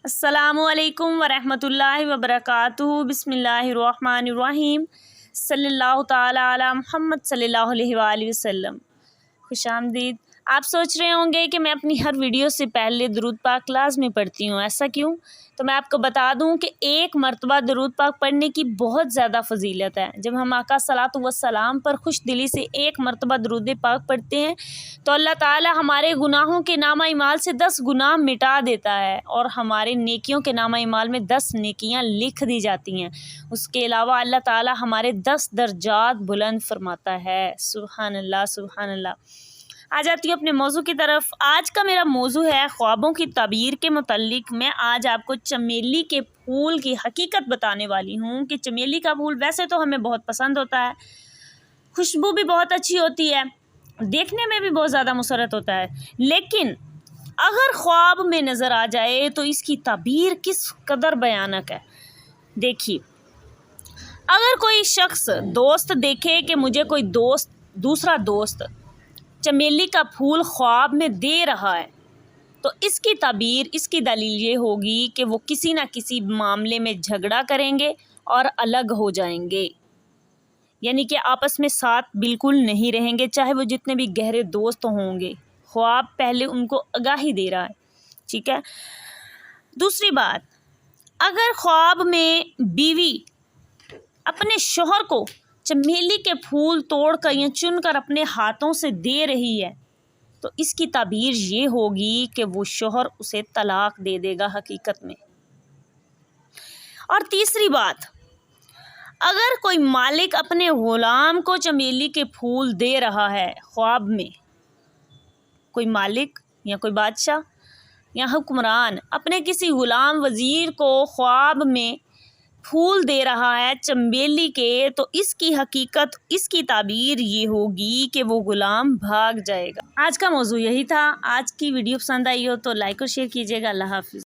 अस्सलामु अलैकुम वरहमतुल्लाहि वबरकातुहू। बिस्मिल्लाहिर्रहमानिर्रहीम। सल्लल्लाहु ताला अला मुहम्मद सल्लल्लाहु अलैहि वसल्लम। खुशामदीद। आप सोच रहे होंगे कि मैं अपनी हर वीडियो से पहले दुरूद पाक लाज़मी पढ़ती हूँ, ऐसा क्यों? तो मैं आपको बता दूँ कि एक मरतबा दुरूद पाक पढ़ने की बहुत ज़्यादा फजीलत है। जब हम आका सलातो व सलाम पर खुश दिली से एक मरतबा दुरूद पाक पढ़ते हैं तो अल्लाह ताला हमारे गुनाहों के नामा इमाल से 10 गुनाह मिटा देता है और हमारे नेकियों के नामा इमाल में 10 नेकियां लिख दी जाती हैं। उसके अलावा अल्लाह ताला हमारे 10 दर्जात बुलंद फरमाता है। सुभान अल्लाह, सुभान अल्लाह। आ जाती हूँ अपने मौजू की तरफ। आज का मेरा मौजू है ख्वाबों की ताबीर के मुतल्लिक। मैं आज आपको चमेली के फूल की हकीकत बताने वाली हूँ कि चमेली का फूल वैसे तो हमें बहुत पसंद होता है, खुशबू भी बहुत अच्छी होती है, देखने में भी बहुत ज़्यादा मुसर्रत होता है, लेकिन अगर ख्वाब में नज़र आ जाए तो इसकी ताबीर किस कदर भयानक है। देखिए, अगर कोई शख्स दोस्त देखे कि मुझे कोई दूसरा दोस्त चमेली का फूल ख्वाब में दे रहा है तो इसकी ताबीर, इसकी दलील ये होगी कि वो किसी ना किसी मामले में झगड़ा करेंगे और अलग हो जाएंगे, यानी कि आपस में साथ बिल्कुल नहीं रहेंगे, चाहे वो जितने भी गहरे दोस्त होंगे। ख्वाब पहले उनको आगाही दे रहा है, ठीक है। दूसरी बात, अगर ख्वाब में बीवी अपने शौहर को चमेली के फूल तोड़कर या चुनकर अपने हाथों से दे रही है तो इसकी ताबीर ये होगी कि वो शौहर उसे तलाक दे देगा हकीकत में। और तीसरी बात, अगर कोई मालिक अपने ग़ुलाम को चमेली के फूल दे रहा है ख्वाब में, कोई मालिक या कोई बादशाह या हुक्मरान अपने किसी ग़ुलाम वज़ीर को ख्वाब में फूल दे रहा है चमेली के, तो इसकी हकीकत, इसकी ताबीर ये होगी कि वो ग़ुलाम भाग जाएगा। आज का मौजू यही था। आज की वीडियो पसंद आई हो तो लाइक और शेयर कीजिएगा। अल्लाह हाफ़िज़।